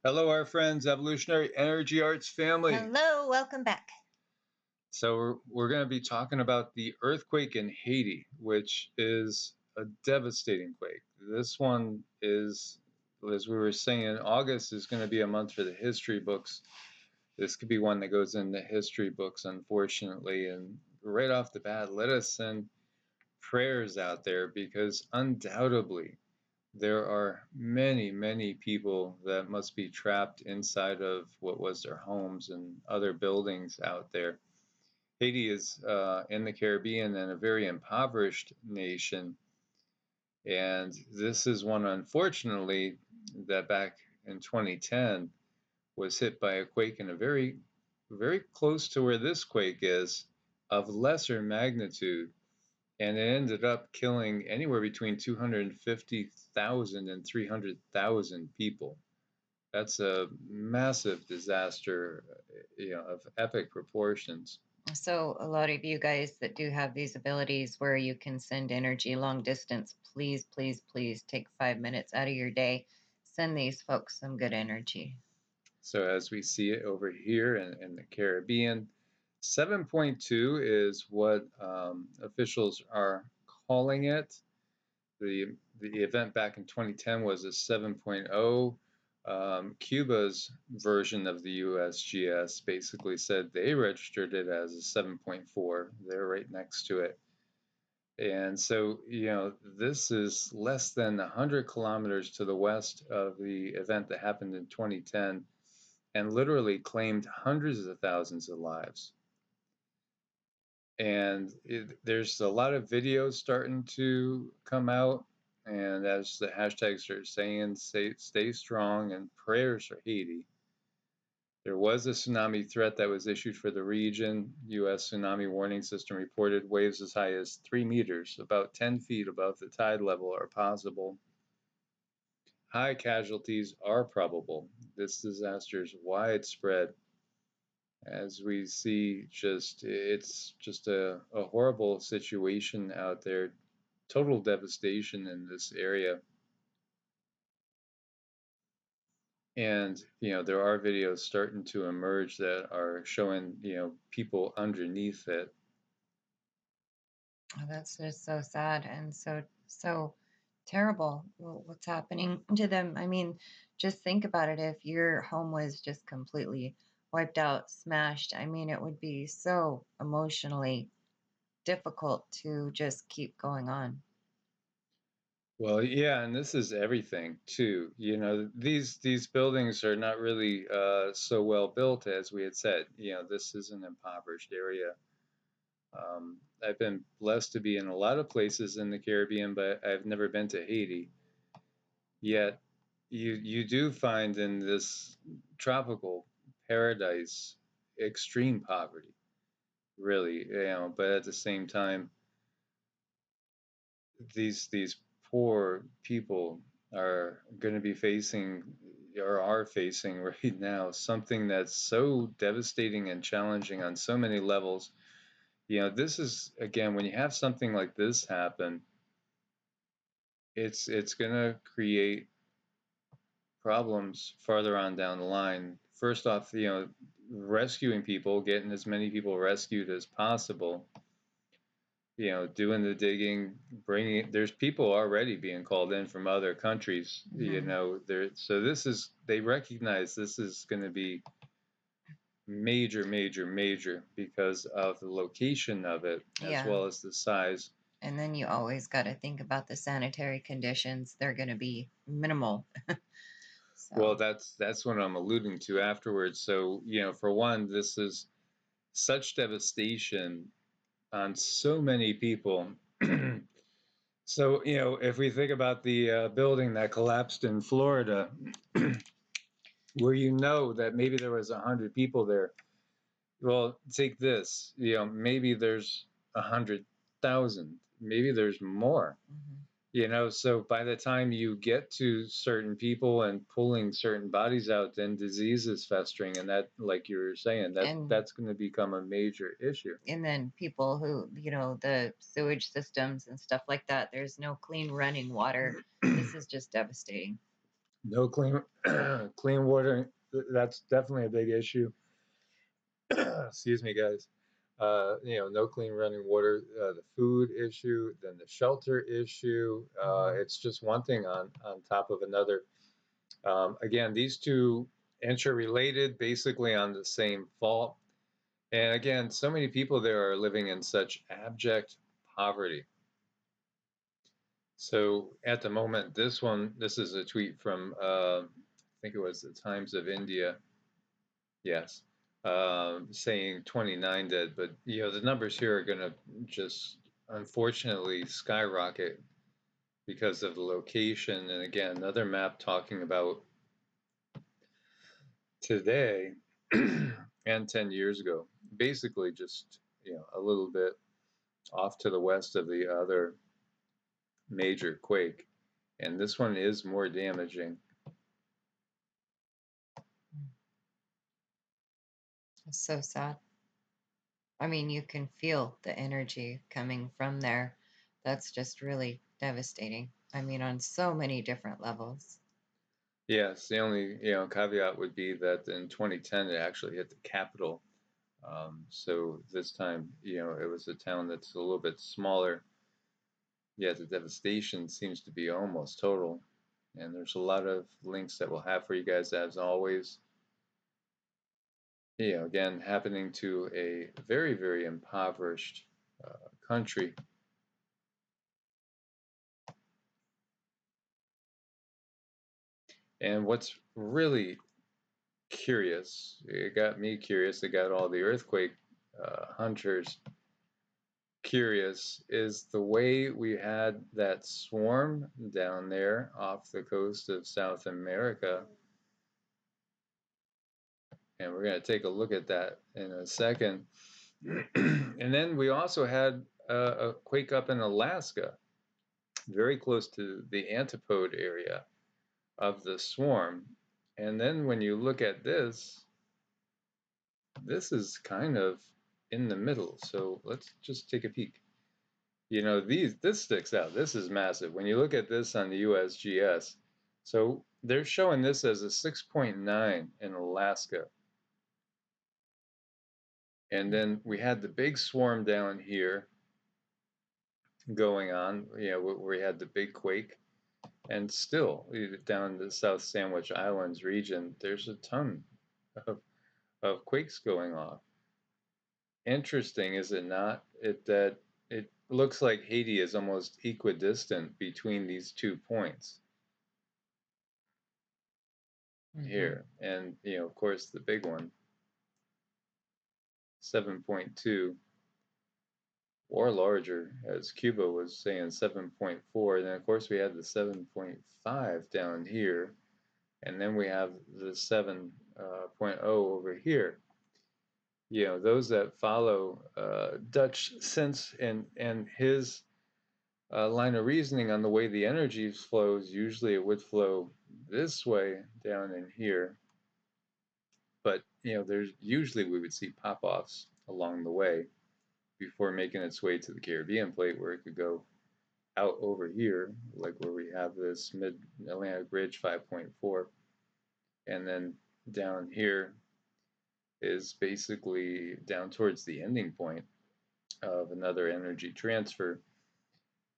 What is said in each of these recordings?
Hello, our friends, Evolutionary Energy Arts family. Hello, welcome back. So, we're going to be talking about the earthquake in Haiti, which is a devastating quake. This one is, as we were saying, August is going to be a month for the history books. This could be one that goes in the history books, unfortunately. And right off the bat, let us send prayers out there because undoubtedly there are many, many people that must be trapped inside of what was their homes and other buildings out there. Haiti is in the Caribbean and a very impoverished nation. And this is one, unfortunately, that back in 2010 was hit by a quake in a very, very close to where this quake is, of lesser magnitude. And it ended up killing anywhere between 250,000 and 300,000 people. That's a massive disaster, of epic proportions. So, a lot of you guys that do have these abilities where you can send energy long distance, please, please, please take 5 minutes out of your day. Send these folks some good energy. So as we see it over here in the Caribbean, 7.2 is what officials are calling it. The event back in 2010 was a 7.0. Cuba's version of the USGS basically said they registered it as a 7.4. They're right next to it. And so, this is less than 100 kilometers to the west of the event that happened in 2010 and literally claimed hundreds of thousands of lives. And there's a lot of videos starting to come out. And as the hashtags are saying, stay strong and prayers for Haiti. There was a tsunami threat that was issued for the region. U.S. tsunami warning system reported waves as high as 3 meters, about 10 feet above the tide level, are possible. High casualties are probable. This disaster is widespread. As we see, it's just a horrible situation out there. Total devastation in this area. And, there are videos starting to emerge that are showing, people underneath it. Oh, that's just so sad and so terrible what's happening to them. I mean, just think about it. If your home was just completely wiped out, smashed, I mean, it would be so emotionally difficult to just keep going on. Well, yeah, and this is everything too. These buildings are not really so well built as we had said. This is an impoverished area. I've been blessed to be in a lot of places in the Caribbean, but I've never been to Haiti. Yet, you do find in this tropical paradise extreme poverty, really. But at the same time, these poor people are going to be facing or are facing right now something that's so devastating and challenging on so many levels. This is, again, when you have something like this happen, it's going to create problems farther on down the line. First off, rescuing people, getting as many people rescued as possible, doing the digging, bringing, there's people already being called in from other countries, so they recognize this is going to be major, major, major because of the location of it as Yeah. well as the size. And then you always got to think about the sanitary conditions. They're going to be minimal. Well, So, that's what I'm alluding to afterwards. So, for one, this is such devastation on so many people. So, if we think about the building that collapsed in Florida, where that maybe there was 100 people there. Well, take this, maybe there's 100,000, maybe there's more. mhm. So by the time you get to certain people and pulling certain bodies out, then disease is festering, and that, like you were saying, and that's going to become a major issue. and then people who, the sewage systems and stuff like that, there's no clean running water. This is just devastating. No clean clean water. That's definitely a big issue. Excuse me, guys. No clean running water. The food issue, then the shelter issue. It's just one thing on top of another. Again, these two interrelated, basically on the same fault. And again, so many people there are living in such abject poverty. So at the moment, this is a tweet from, I think it was the Times of India. Yes. Saying 29 dead, but the numbers here are going to just unfortunately skyrocket because of the location. And again, another map talking about today and 10 years ago, basically just, a little bit off to the west of the other major quake. And this one is more damaging. It's so sad. I mean, you can feel the energy coming from there. That's just really devastating. I mean, on so many different levels. Yes, the only caveat would be that in 2010 it actually hit the capital. So this time, it was a town that's a little bit smaller. Yeah, the devastation seems to be almost total. And there's a lot of links that we'll have for you guys as always. Again, happening to a very, very impoverished country. And what's really curious, it got me curious, it got all the earthquake hunters curious, is the way we had that swarm down there off the coast of South America. And we're going to take a look at that in a second. And then we also had a quake up in Alaska, very close to the antipode area of the swarm. And then when you look at this is kind of in the middle. So let's just take a peek. This sticks out. This is massive. When you look at this on the USGS, so they're showing this as a 6.9 in Alaska. And then we had the big swarm down here going on, where we had the big quake. And still, down the South Sandwich Islands region, there's a ton of quakes going off. Interesting, is it not? That it looks like Haiti is almost equidistant between these 2 points here. And, of course, the big one, 7.2 or larger, as Cuba was saying 7.4. And then, of course, we had the 7.5 down here. And then we have the 7.0 over here. Those that follow Dutch sense and his line of reasoning on the way the energy flows, usually it would flow this way down in here. But, there's usually we would see pop-offs along the way before making its way to the Caribbean plate, where it could go out over here, like where we have this mid-Atlantic ridge 5.4. And then down here is basically down towards the ending point of another energy transfer.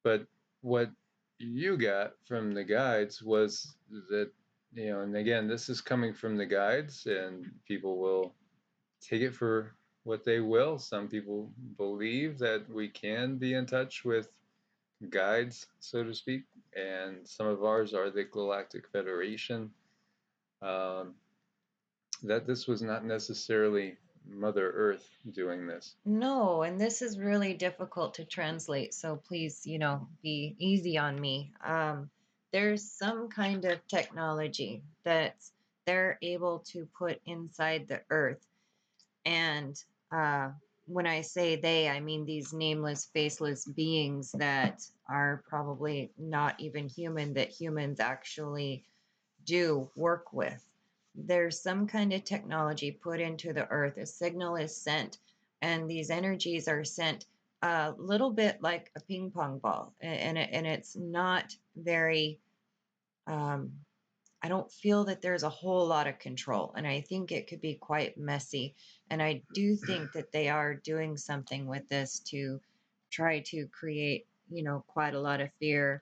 But what you got from the guides was that, and again, this is coming from the guides, and people will take it for what they will. Some people believe that we can be in touch with guides, so to speak, and some of ours are the Galactic Federation. That this was not necessarily Mother Earth doing this. No, and this is really difficult to translate, so please, be easy on me. There's some kind of technology that they're able to put inside the earth. And when I say they, I mean these nameless, faceless beings that are probably not even human, that humans actually do work with. There's some kind of technology put into the earth. A signal is sent, and these energies are sent a little bit like a ping pong ball, and it's not very um, I don't feel that there's a whole lot of control, and I think it could be quite messy. And I do think that they are doing something with this to try to create, quite a lot of fear,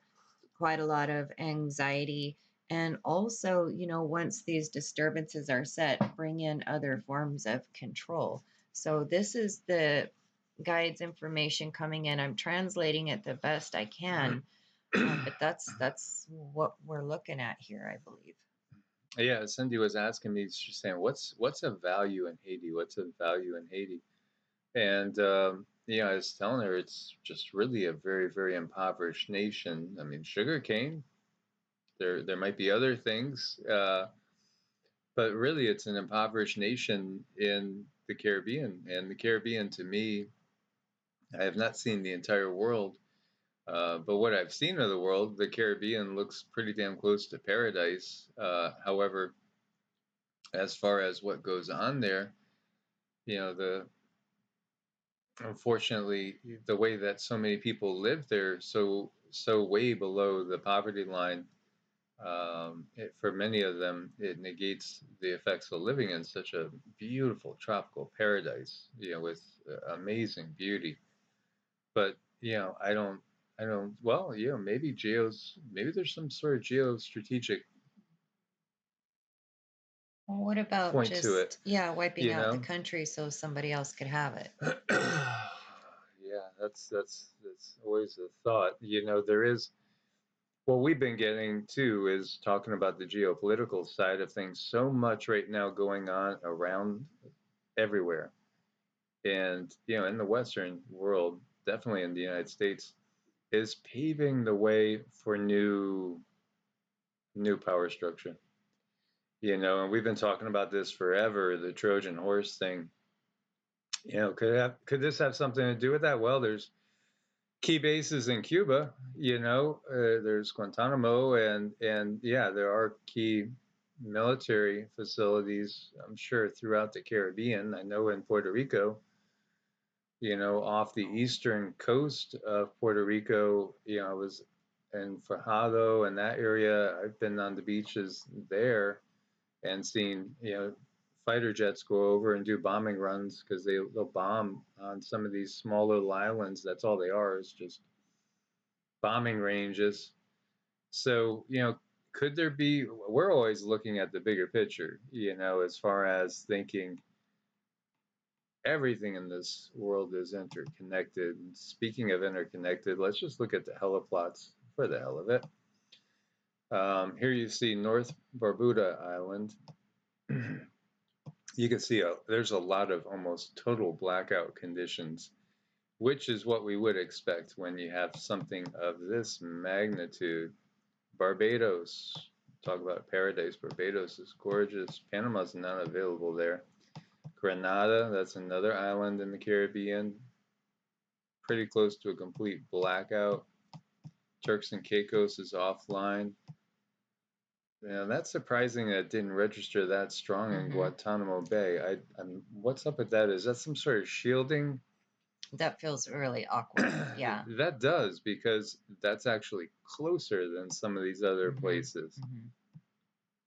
quite a lot of anxiety, and also, once these disturbances are set, bring in other forms of control. So this is the guide's information coming in. I'm translating it the best I can, but that's what we're looking at here, I believe. Yeah, Cindy was asking me, she's saying, what's a value in Haiti? What's a value in Haiti? And I was telling her it's just really a very, very impoverished nation. I mean, sugarcane. There might be other things, but really, it's an impoverished nation in the Caribbean. And the Caribbean, to me, I have not seen the entire world, but what I've seen of the world, the Caribbean looks pretty damn close to paradise. However, as far as what goes on there, the unfortunately the way that so many people live there, so way below the poverty line, for many of them, it negates the effects of living in such a beautiful tropical paradise, with amazing beauty. But I don't. Well, maybe there's some sort of geostrategic Well, what about point to it, just, yeah, wiping you out the know. country so somebody else could have it? Yeah, that's always a thought. There is what we've been getting too is talking about the geopolitical side of things. So much right now going on around everywhere, and in the Western world, definitely in the United States, is paving the way for new power structure. And we've been talking about this forever, the Trojan horse thing. Could this have something to do with that? Well, there's key bases in Cuba. There's Guantanamo, and yeah, there are key military facilities, I'm sure, throughout the Caribbean. I know in Puerto Rico, off the eastern coast of Puerto Rico, I was in Fajardo and that area. I've been on the beaches there and seen, fighter jets go over and do bombing runs because they'll bomb on some of these small little islands. That's all they are, is just bombing ranges. So, could there be, we're always looking at the bigger picture, as far as thinking everything in this world is interconnected. And speaking of interconnected, let's just look at the heliplots for the hell of it. Here you see North Barbuda Island. You can see there's a lot of almost total blackout conditions, which is what we would expect when you have something of this magnitude. Barbados, talk about paradise. Barbados is gorgeous. Panama's not available there. Grenada, that's another island in the Caribbean, pretty close to a complete blackout. Turks and Caicos is offline. That's surprising that it didn't register that strong in Hmm. Guantanamo Bay. What's up with that? Is that some sort of shielding? That feels really awkward. Yeah. That does, because that's actually closer than some of these other Hmm. places. Hmm.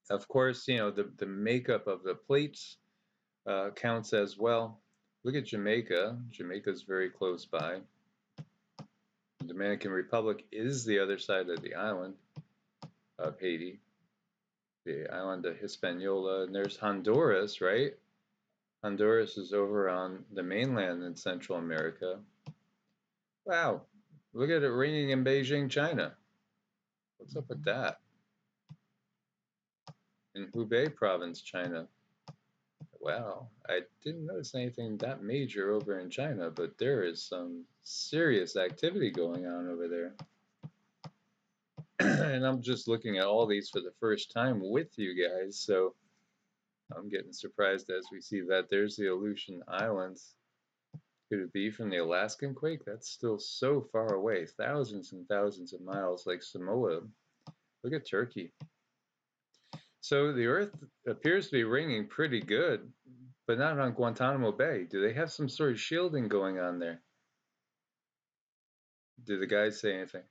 Of course, the makeup of the plates counts as well. Look at Jamaica. Jamaica's very close by. The Dominican Republic is the other side of the island of Haiti, the island of Hispaniola. And there's Honduras, right? Honduras is over on the mainland in Central America. Wow, look at it raining in Beijing, China. What's up with Hmm. that? In Hubei province, China. Wow, I didn't notice anything that major over in China, but there is some serious activity going on over there. And I'm just looking at all these for the first time with you guys, so I'm getting surprised as we see that there's the Aleutian Islands. Could it be from the Alaskan quake? That's still so far away, thousands and thousands of miles, like Samoa. Look at Turkey. So the Earth appears to be ringing pretty good, but not on Guantanamo Bay. Do they have some sort of shielding going on there? Did the guys say anything?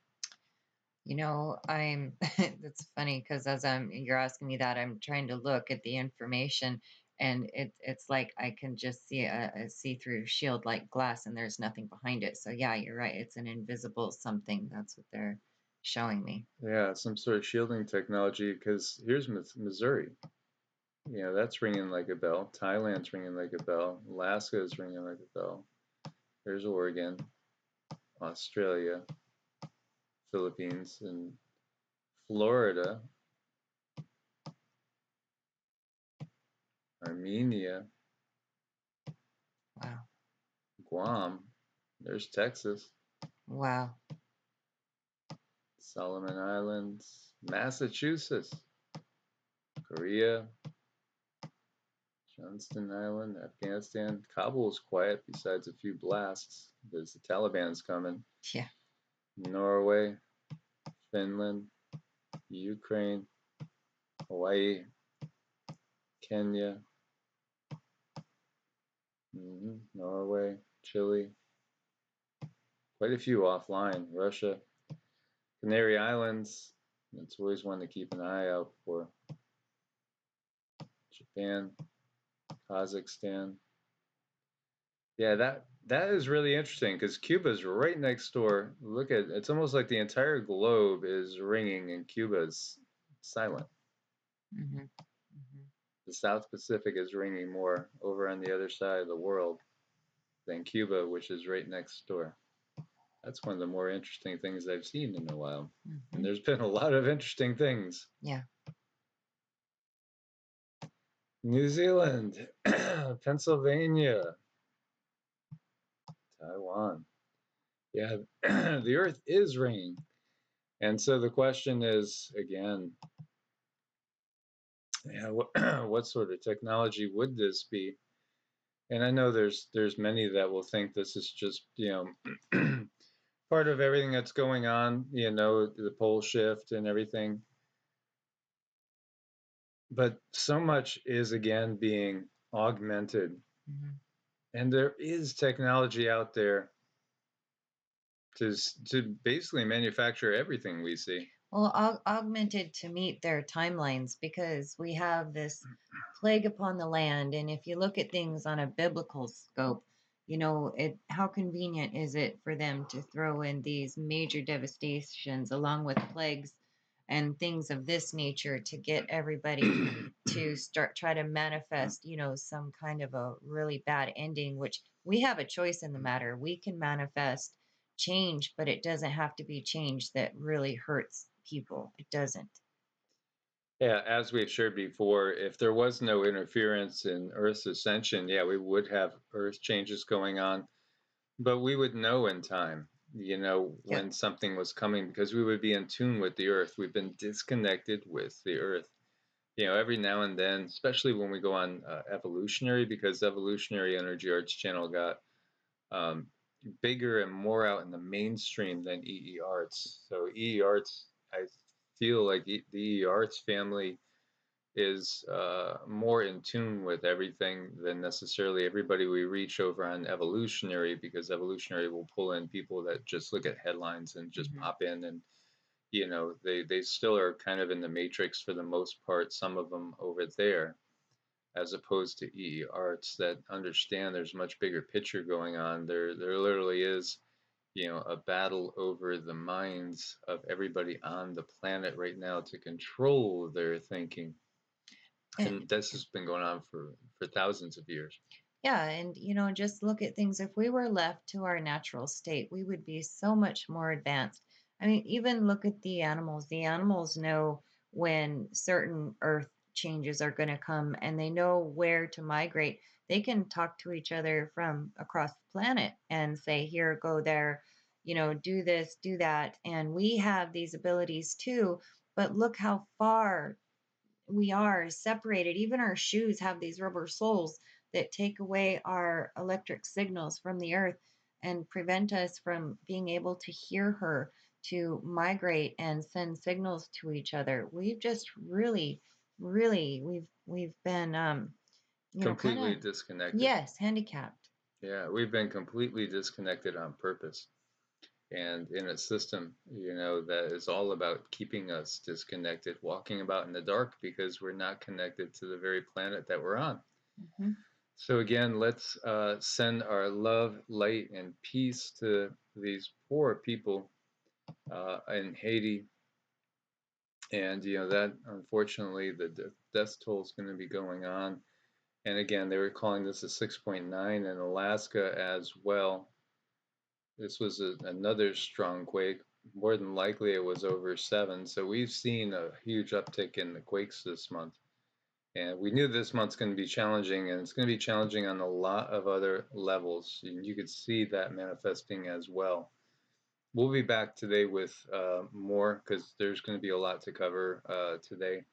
I'm that's funny because as you're asking me that, I'm trying to look at the information, and it's like I can just see a see-through shield like glass, and there's nothing behind it. So yeah, you're right. It's an invisible something. That's what they're showing me. Yeah, some sort of shielding technology, because here's Missouri. That's ringing like a bell. Thailand's ringing like a bell. Alaska is ringing like a bell. There's Oregon, Australia, Philippines, and Florida, Armenia, Wow. Guam. There's Texas, Wow. Solomon Islands, Massachusetts, Korea, Johnston Island, Afghanistan. Kabul's quiet besides a few blasts because the Taliban's coming. Yeah. Norway, Finland, Ukraine, Hawaii, Kenya, Norway, Chile, quite a few offline. Russia, Canary Islands, that's always one to keep an eye out for. Japan, Kazakhstan. Yeah, that is really interesting because Cuba's right next door. Look at it's almost like the entire globe is ringing and Cuba's silent. Mm-hmm. Mm-hmm. The South Pacific is ringing more over on the other side of the world than Cuba, which is right next door. That's one of the more interesting things I've seen in a while. Mm-hmm. And there's been a lot of interesting things. Yeah. New Zealand, Pennsylvania, Taiwan. Yeah, the Earth is ringing. And so the question is again, yeah, what sort of technology would this be? And I know there's many that will think this is just part of everything that's going on, the pole shift and everything. But so much is again being augmented, Mm-hmm. and there is technology out there to basically manufacture everything we see. Well, augmented to meet their timelines because we have this plague upon the land. And if you look at things on a biblical scope, how convenient is it for them to throw in these major devastations along with plagues and things of this nature to get everybody to start try to manifest, some kind of a really bad ending, which we have a choice in the matter. We can manifest change, but it doesn't have to be change that really hurts people. It doesn't. Yeah, as we've shared before, if there was no interference in Earth's ascension, yeah, we would have Earth changes going on, but we would know in time, Yep. when something was coming because we would be in tune with the Earth. We've been disconnected with the Earth. Every now and then, especially when we go on Evolutionary, because Evolutionary Energy Arts channel got um, bigger and more out in the mainstream than EEARTS. So EEARTS, I feel like the EEARTS family is more in tune with everything than necessarily everybody we reach over on Evolutionary, because Evolutionary will pull in people that just look at headlines and just Hmm. pop in, and they still are kind of in the matrix for the most part, some of them over there, as opposed to EEARTS that understand there's much bigger picture going on. There literally is a battle over the minds of everybody on the planet right now to control their thinking, And and this has been going on for thousands of years. yeah, and just look at things. If we were left to our natural state, we would be so much more advanced. I mean, even look at the animals. The animals know when certain earth changes are going to come and they know where to migrate. They can talk to each other from across the planet and say, here, go there, do this, do that. And we have these abilities too. But look how far we are separated. Even our shoes have these rubber soles that take away our electric signals from the earth and prevent us from being able to hear her, to migrate and send signals to each other. We've just really, really, we've been kind Completely of, disconnected. yes, handicapped. Yeah, we've been completely disconnected on purpose. and in a system, that is all about keeping us disconnected, walking about in the dark because we're not connected to the very planet that we're on. Mhm. So again, let's send our love, light, and peace to these poor people in Haiti. And that unfortunately the death toll is going to be going on. And again, they were calling this a 6.9 in Alaska as well. This was another strong quake. More than likely, it was over 7. So we've seen a huge uptick in the quakes this month. And we knew this month's going to be challenging, and it's going to be challenging on a lot of other levels. You could see that manifesting as well. We'll be back today with more because there's going to be a lot to cover today.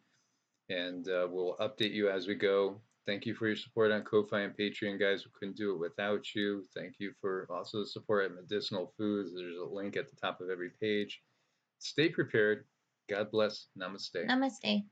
And we'll update you as we go. Thank you for your support on Ko-Fi and Patreon, guys. We couldn't do it without you. Thank you for also the support at Medicinal Foods. There's a link at the top of every page. Stay prepared. God bless. Namaste. Namaste.